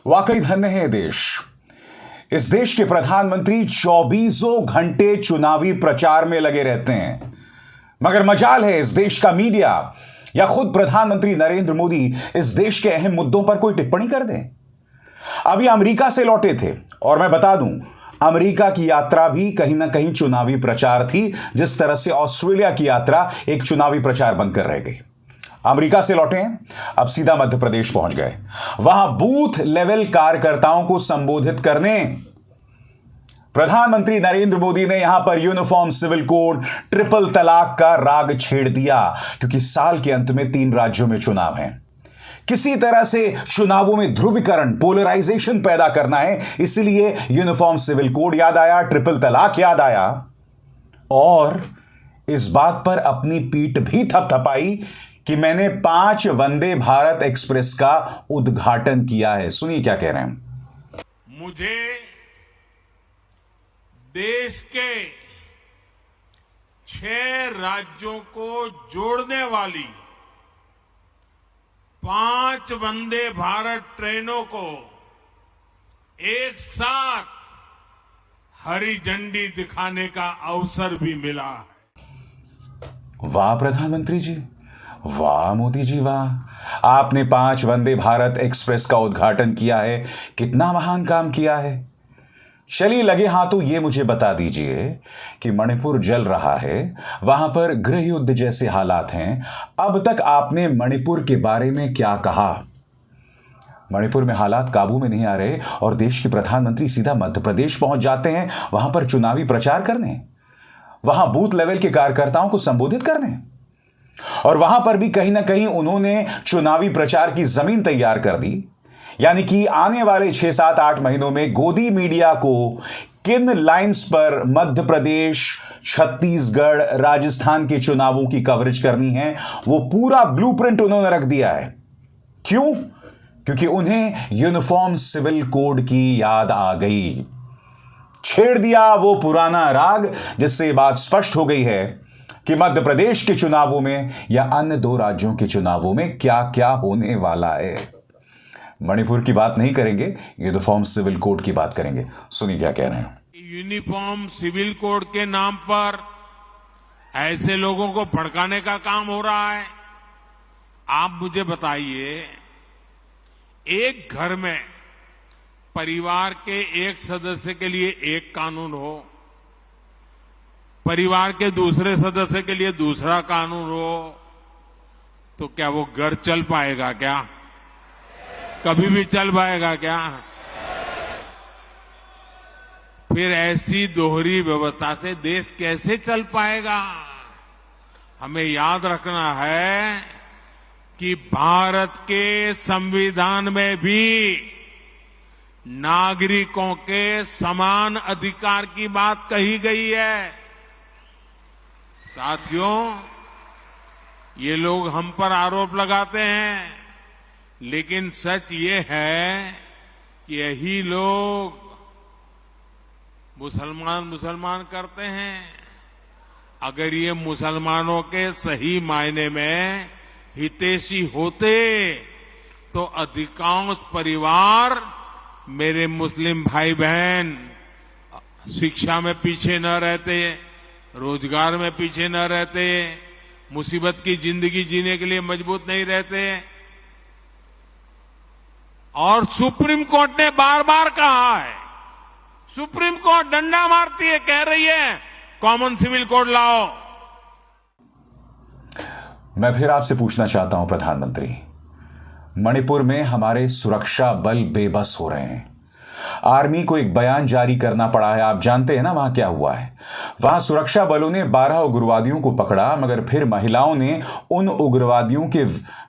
वाकई धन्य है देश। इस देश के प्रधानमंत्री 24 घंटे चुनावी प्रचार में लगे रहते हैं, मगर मजाल है इस देश का मीडिया या खुद प्रधानमंत्री नरेंद्र मोदी इस देश के अहम मुद्दों पर कोई टिप्पणी कर दें। अभी अमेरिका से लौटे थे और मैं बता दूं, अमेरिका की यात्रा भी कहीं ना कहीं चुनावी प्रचार थी, जिस तरह से ऑस्ट्रेलिया की यात्रा एक चुनावी प्रचार बनकर रह गई। अमेरिका से लौटे हैं, अब सीधा मध्य प्रदेश पहुंच गए। वहां बूथ लेवल कार्यकर्ताओं को संबोधित करने प्रधानमंत्री नरेंद्र मोदी ने यहां पर यूनिफॉर्म सिविल कोड, ट्रिपल तलाक का राग छेड़ दिया, क्योंकि साल के अंत में 3 राज्यों में चुनाव हैं। किसी तरह से चुनावों में ध्रुवीकरण, पोलराइजेशन पैदा करना है, इसलिए यूनिफॉर्म सिविल कोड याद आया, ट्रिपल तलाक याद आया और इस बात पर अपनी पीठ भी थपथपाई कि मैंने 5 वंदे भारत एक्सप्रेस का उद्घाटन किया है। सुनिए क्या कह रहे हैं। मुझे देश के 6 राज्यों को जोड़ने वाली 5 वंदे भारत ट्रेनों को एक साथ हरी झंडी दिखाने का अवसर भी मिला है। वाह प्रधानमंत्री जी, वाह मोदी जी, वाह। आपने 5 वंदे भारत एक्सप्रेस का उद्घाटन किया है, कितना महान काम किया है। चलिए लगे हाथों ये मुझे बता दीजिए कि मणिपुर जल रहा है, वहां पर गृह युद्ध जैसे हालात हैं, अब तक आपने मणिपुर के बारे में क्या कहा। मणिपुर में हालात काबू में नहीं आ रहे और देश के प्रधानमंत्री सीधा मध्य प्रदेश पहुंच जाते हैं वहां पर चुनावी प्रचार करने, वहां बूथ लेवल के कार्यकर्ताओं को संबोधित करने, और वहां पर भी कहीं ना कहीं उन्होंने चुनावी प्रचार की जमीन तैयार कर दी। यानी कि आने वाले 6, 7, 8 महीनों में गोदी मीडिया को किन लाइंस पर मध्य प्रदेश, छत्तीसगढ़, राजस्थान के चुनावों की कवरेज करनी है, वो पूरा ब्लूप्रिंट उन्होंने रख दिया है। क्यों? क्योंकि उन्हें यूनिफॉर्म सिविल कोड की याद आ गई। छेड़ दिया वो पुराना राग, जिससे बात स्पष्ट हो गई है कि मध्य प्रदेश के चुनावों में या अन्य 2 राज्यों के चुनावों में क्या क्या होने वाला है। मणिपुर की बात नहीं करेंगे, यूनिफॉर्म सिविल कोड की बात करेंगे। सुनिए क्या कह रहे हैं। यूनिफॉर्म सिविल कोड के नाम पर ऐसे लोगों को भड़काने का काम हो रहा है। आप मुझे बताइए, एक घर में परिवार के एक सदस्य के लिए एक कानून हो, परिवार के दूसरे सदस्य के लिए दूसरा कानून हो, तो क्या वो घर चल पाएगा? क्या कभी भी चल पाएगा क्या? फिर ऐसी दोहरी व्यवस्था से देश कैसे चल पाएगा? हमें याद रखना है कि भारत के संविधान में भी नागरिकों के समान अधिकार की बात कही गई है। साथियों, ये लोग हम पर आरोप लगाते हैं, लेकिन सच ये है कि यही लोग मुसलमान करते हैं। अगर ये मुसलमानों के सही मायने में हितैषी होते तो अधिकांश परिवार, मेरे मुस्लिम भाई बहन, शिक्षा में पीछे न रहते, रोजगार में पीछे न रहते, मुसीबत की जिंदगी जीने के लिए मजबूत नहीं रहते। और सुप्रीम कोर्ट ने बार बार कहा है, सुप्रीम कोर्ट डंडा मारती है, कह रही है कॉमन सिविल कोड लाओ। मैं फिर आपसे पूछना चाहता हूं प्रधानमंत्री, मणिपुर में हमारे सुरक्षा बल बेबस हो रहे हैं। आर्मी को एक बयान जारी करना पड़ा है। आप जानते हैं ना वहां क्या हुआ है। वहां सुरक्षा बलों ने 12 उग्रवादियों को पकड़ा, मगर फिर महिलाओं ने उन उग्रवादियों के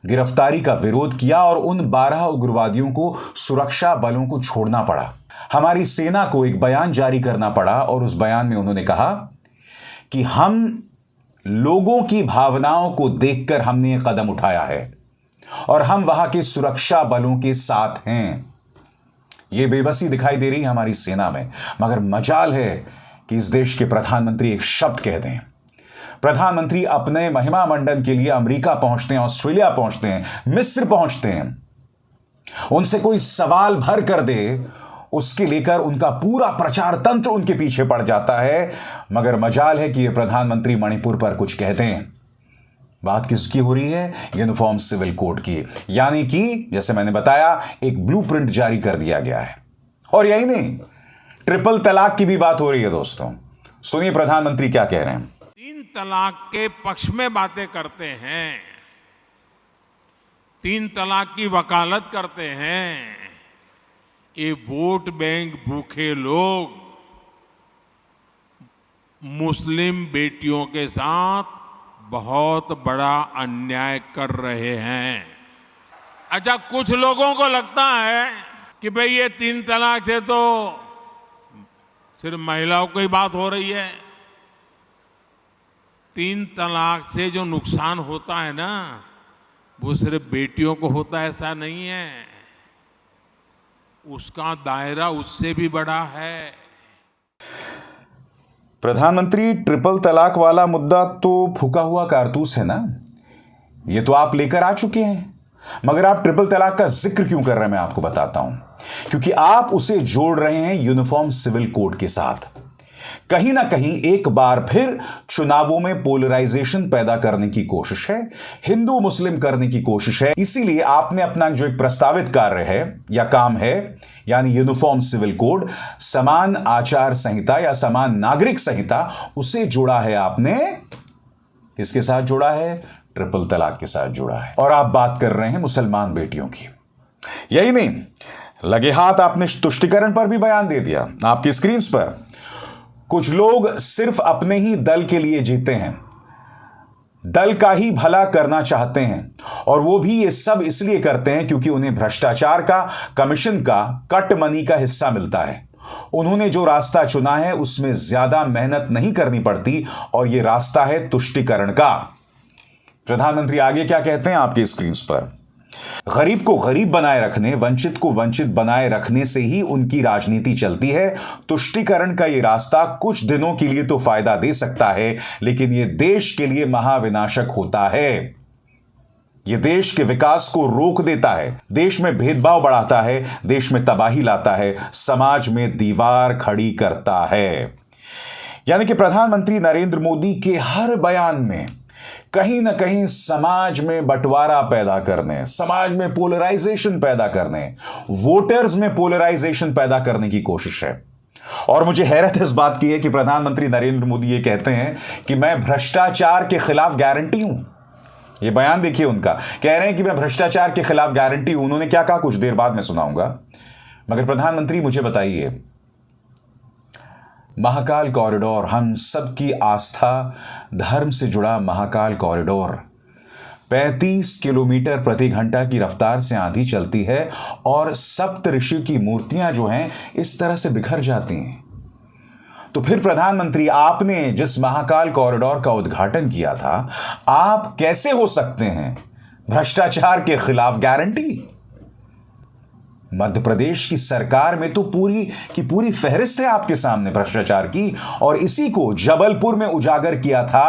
गिरफ्तारी का विरोध किया और उन 12 उग्रवादियों को सुरक्षा बलों को छोड़ना पड़ा। हमारी सेना को एक बयान जारी करना पड़ा और उस बयान में उन्होंने कहा कि हम लोगों की भावनाओं को देखकर हमने यह कदम उठाया है और हम वहां के सुरक्षा बलों के साथ हैं। यह बेबसी दिखाई दे रही है हमारी सेना में, मगर मजाल है कि इस देश के प्रधानमंत्री एक शब्द कह दें। प्रधानमंत्री अपने महिमा मंडन के लिए अमेरिका पहुंचते हैं, ऑस्ट्रेलिया पहुंचते हैं, मिस्र पहुंचते हैं, उनसे कोई सवाल भर कर दे, उसके लेकर उनका पूरा प्रचार तंत्र उनके पीछे पड़ जाता है। मगर मजाल है कि ये प्रधानमंत्री मणिपुर पर कुछ कहते हैं। बात किसकी हो रही है? यूनिफॉर्म सिविल कोड की। यानी कि जैसे मैंने बताया, एक ब्लूप्रिंट जारी कर दिया गया है। और यही नहीं, ट्रिपल तलाक की भी बात हो रही है दोस्तों। सुनिए प्रधानमंत्री क्या कह रहे हैं। 3 तलाक के पक्ष में बातें करते हैं, 3 तलाक की वकालत करते हैं। ये वोट बैंक भूखे लोग मुस्लिम बेटियों के साथ बहुत बड़ा अन्याय कर रहे हैं। अच्छा, कुछ लोगों को लगता है कि भाई ये 3 तलाक से तो सिर्फ महिलाओं की बात हो रही है। 3 तलाक से जो नुकसान होता है ना, वो सिर्फ बेटियों को होता है ऐसा नहीं है, उसका दायरा उससे भी बड़ा है। प्रधानमंत्री, ट्रिपल तलाक वाला मुद्दा तो फूका हुआ कारतूस है ना, ये तो आप लेकर आ चुके हैं। मगर आप ट्रिपल तलाक का जिक्र क्यों कर रहे हैं, मैं आपको बताता हूं। क्योंकि आप उसे जोड़ रहे हैं यूनिफॉर्म सिविल कोड के साथ। कहीं ना कहीं एक बार फिर चुनावों में पोलराइजेशन पैदा करने की कोशिश है, हिंदू मुस्लिम करने की कोशिश है। इसीलिए आपने अपना जो एक प्रस्तावित कार्य है या काम है, यानी यूनिफॉर्म सिविल कोड, समान आचार संहिता या समान नागरिक संहिता, उसे जोड़ा है आपने। किसके साथ जोड़ा है? ट्रिपल तलाक के साथ जुड़ा है। और आप बात कर रहे हैं मुसलमान बेटियों की। यही नहीं, लगे हाथ आपने तुष्टिकरण पर भी बयान दे दिया। आपकी स्क्रीन पर कुछ लोग सिर्फ अपने ही दल के लिए जीते हैं, दल का ही भला करना चाहते हैं, और वो भी ये सब इसलिए करते हैं क्योंकि उन्हें भ्रष्टाचार का, कमीशन का, कट मनी का हिस्सा मिलता है। उन्होंने जो रास्ता चुना है उसमें ज्यादा मेहनत नहीं करनी पड़ती, और यह रास्ता है तुष्टिकरण का। प्रधानमंत्री आगे क्या कहते हैं आपकी स्क्रीन पर? गरीब को गरीब बनाए रखने, वंचित को वंचित बनाए रखने से ही उनकी राजनीति चलती है। तुष्टिकरण का यह रास्ता कुछ दिनों के लिए तो फायदा दे सकता है, लेकिन यह देश के लिए महाविनाशक होता है। यह देश के विकास को रोक देता है, देश में भेदभाव बढ़ाता है, देश में तबाही लाता है, समाज में दीवार खड़ी करता है। यानी कि प्रधानमंत्री नरेंद्र मोदी के हर बयान में कहीं ना कहीं समाज में बंटवारा पैदा करने, समाज में पोलराइजेशन पैदा करने, वोटर्स में पोलराइजेशन पैदा करने की कोशिश है। और मुझे हैरत इस बात की है कि प्रधानमंत्री नरेंद्र मोदी ये कहते हैं कि मैं भ्रष्टाचार के खिलाफ गारंटी हूं। ये बयान देखिए उनका, कह रहे हैं कि मैं भ्रष्टाचार के खिलाफ गारंटी हूं। उन्होंने क्या कहा कुछ देर बाद मैं सुनाऊंगा। मगर प्रधानमंत्री मुझे बताइए, महाकाल कॉरिडोर, हम सबकी आस्था धर्म से जुड़ा महाकाल कॉरिडोर, 35 किलोमीटर प्रति घंटा की रफ्तार से आंधी चलती है और सप्त ऋषि की मूर्तियां जो हैं इस तरह से बिखर जाती हैं। तो फिर प्रधानमंत्री, आपने जिस महाकाल कॉरिडोर का उद्घाटन किया था, आप कैसे हो सकते हैं भ्रष्टाचार के खिलाफ गारंटी? मध्य प्रदेश की सरकार में तो पूरी की पूरी फहरिस्त है आपके सामने भ्रष्टाचार की, और इसी को जबलपुर में उजागर किया था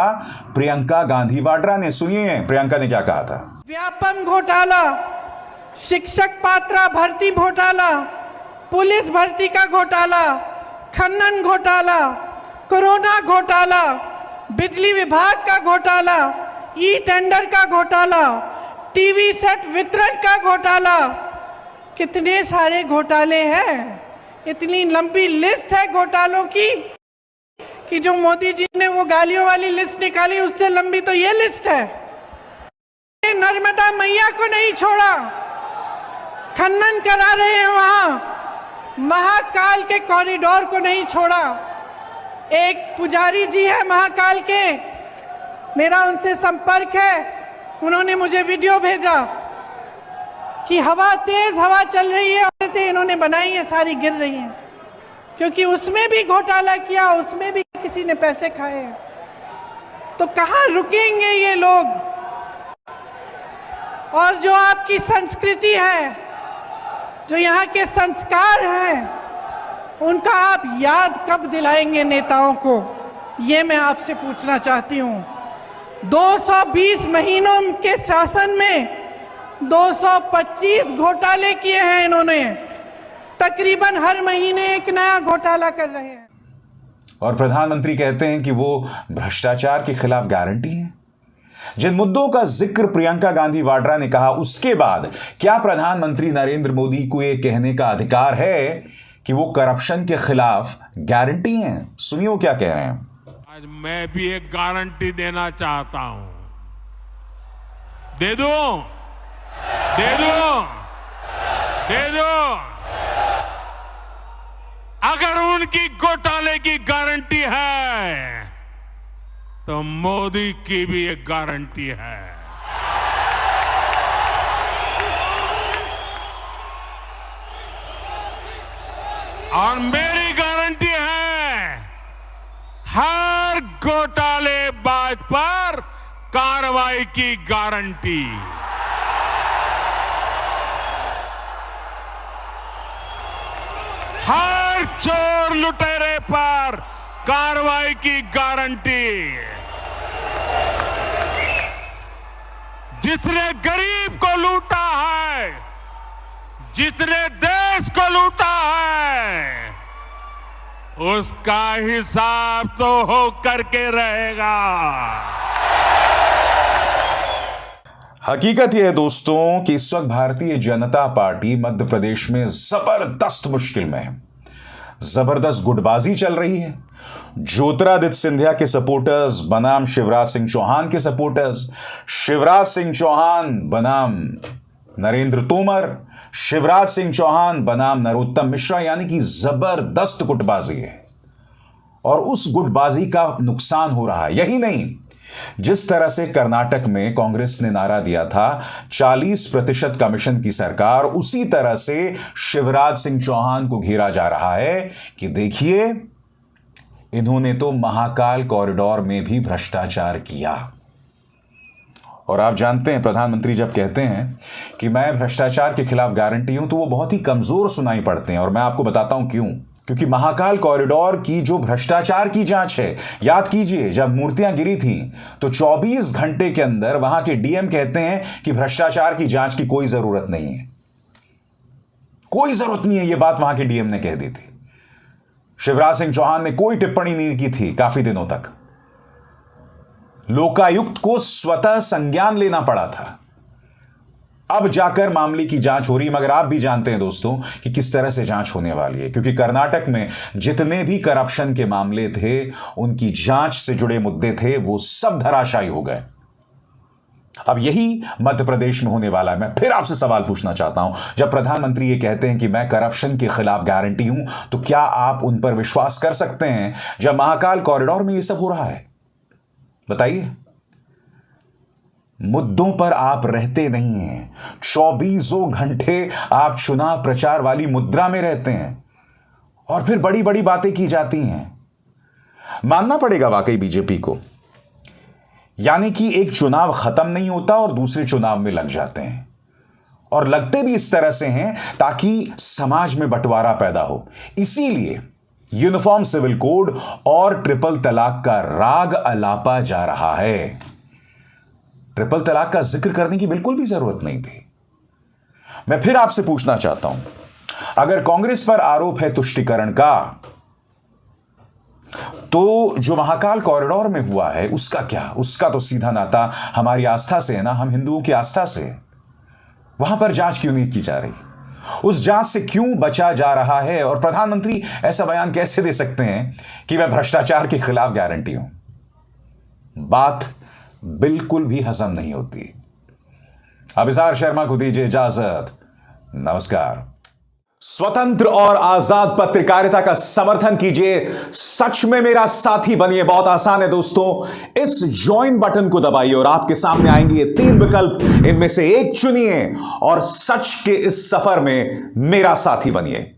प्रियंका गांधी वाड्रा ने। सुनिए प्रियंका ने क्या कहा था। व्यापम घोटाला, शिक्षक पात्रा भर्ती घोटाला, पुलिस भर्ती का घोटाला, खनन घोटाला, कोरोना घोटाला, बिजली विभाग का घोटाला, ई टेंडर का घोटाला, टीवी सेट वितरण का घोटाला, कितने सारे घोटाले हैं। इतनी लंबी लिस्ट है घोटालों की कि जो मोदी जी ने वो गालियों वाली लिस्ट निकाली, उससे लंबी तो ये लिस्ट है। नर्मदा मैया को नहीं छोड़ा, खनन करा रहे हैं वहां, महाकाल के कॉरिडोर को नहीं छोड़ा। एक पुजारी जी है महाकाल के, मेरा उनसे संपर्क है, उन्होंने मुझे वीडियो भेजा कि तेज हवा चल रही है, औरतें इन्होंने बनाई है सारी गिर रही हैं, क्योंकि उसमें भी घोटाला किया, उसमें भी किसी ने पैसे खाए। तो कहां रुकेंगे ये लोग? और जो आपकी संस्कृति है, जो यहाँ के संस्कार हैं, उनका आप याद कब दिलाएंगे नेताओं को? ये मैं आपसे पूछना चाहती हूँ। 220 महीनों के शासन में 225 घोटाले किए हैं इन्होंने। तकरीबन हर महीने एक नया घोटाला कर रहे हैं। और प्रधानमंत्री कहते हैं कि वो भ्रष्टाचार के खिलाफ गारंटी है। जिन मुद्दों का जिक्र प्रियंका गांधी वाड्रा ने कहा, उसके बाद क्या प्रधानमंत्री नरेंद्र मोदी को यह कहने का अधिकार है कि वो करप्शन के खिलाफ गारंटी हैं? सुनिए वो क्या कह रहे हैं। आज मैं भी एक गारंटी देना चाहता हूं। दे दो, दे दो, दे दो। अगर उनकी घोटाले की गारंटी है तो मोदी की भी एक गारंटी है। और मेरी गारंटी है, हर घोटालेबाज पर कार्रवाई की गारंटी। हर चोर लुटेरे पर कार्रवाई की गारंटी। जिसने गरीब को लूटा है, जिसने देश को लूटा है, उसका हिसाब तो हो करके रहेगा। हकीकत यह है दोस्तों कि इस वक्त भारतीय जनता पार्टी मध्य प्रदेश में जबरदस्त मुश्किल में है। जबरदस्त गुटबाजी चल रही है। ज्योतिरादित्य सिंधिया के सपोर्टर्स बनाम शिवराज सिंह चौहान के सपोर्टर्स, शिवराज सिंह चौहान बनाम नरेंद्र तोमर, शिवराज सिंह चौहान बनाम नरोत्तम मिश्रा, यानी कि जबरदस्त गुटबाजी है। और उस गुटबाजी का नुकसान हो रहा है। यही नहीं, जिस तरह से कर्नाटक में कांग्रेस ने नारा दिया था 40% कमीशन की सरकार, उसी तरह से शिवराज सिंह चौहान को घेरा जा रहा है कि देखिए इन्होंने तो महाकाल कॉरिडोर में भी भ्रष्टाचार किया। और आप जानते हैं प्रधानमंत्री जब कहते हैं कि मैं भ्रष्टाचार के खिलाफ गारंटी हूं, तो वो बहुत ही कमजोर सुनाई पड़ते हैं। और मैं आपको बताता हूं क्यों। क्योंकि महाकाल कॉरिडोर की जो भ्रष्टाचार की जांच है, याद कीजिए जब मूर्तियां गिरी थी तो 24 घंटे के अंदर वहां के डीएम कहते हैं कि भ्रष्टाचार की जांच की कोई जरूरत नहीं है, कोई जरूरत नहीं है। यह बात वहां के डीएम ने कह दी थी। शिवराज सिंह चौहान ने कोई टिप्पणी नहीं की थी काफी दिनों तक। लोकायुक्त को स्वतः संज्ञान लेना पड़ा था। अब जाकर मामले की जांच हो रही है। मगर आप भी जानते हैं दोस्तों कि किस तरह से जांच होने वाली है, क्योंकि कर्नाटक में जितने भी करप्शन के मामले थे, उनकी जांच से जुड़े मुद्दे थे, वो सब धराशायी हो गए। अब यही मध्य प्रदेश में होने वाला है। मैं फिर आपसे सवाल पूछना चाहता हूं, जब प्रधानमंत्री ये कहते हैं कि मैं करप्शन के खिलाफ गारंटी हूं, तो क्या आप उन पर विश्वास कर सकते हैं जब महाकाल कॉरिडोर में ये सब हो रहा है? बताइए। मुद्दों पर आप रहते नहीं हैं। 24 घंटे आप चुनाव प्रचार वाली मुद्रा में रहते हैं और फिर बड़ी बड़ी बातें की जाती हैं। मानना पड़ेगा वाकई बीजेपी को, यानी कि एक चुनाव खत्म नहीं होता और दूसरे चुनाव में लग जाते हैं, और लगते भी इस तरह से हैं ताकि समाज में बंटवारा पैदा हो। इसीलिए यूनिफॉर्म सिविल कोड और ट्रिपल तलाक का राग अलापा जा रहा है। ट्रिपल तलाक का जिक्र करने की बिल्कुल भी जरूरत नहीं थी। मैं फिर आपसे पूछना चाहता हूं, अगर कांग्रेस पर आरोप है तुष्टीकरण का, तो जो महाकाल कॉरिडोर में हुआ है उसका क्या? उसका तो सीधा नाता हमारी आस्था से है ना, हम हिंदुओं की आस्था से। वहां पर जांच क्यों नहीं की जा रही? उस जांच से क्यों बचा जा रहा है? और प्रधानमंत्री ऐसा बयान कैसे दे सकते हैं कि मैं भ्रष्टाचार के खिलाफ गारंटी हूं? बात बिल्कुल भी हजम नहीं होती। अभिसार शर्मा को दीजिए इजाजत। नमस्कार। स्वतंत्र और आजाद पत्रकारिता का समर्थन कीजिए, सच में मेरा साथी बनिए। बहुत आसान है दोस्तों, इस ज्वाइन बटन को दबाइए और आपके सामने आएंगे ये 3 विकल्प, इनमें से एक चुनिए और सच के इस सफर में मेरा साथी बनिए।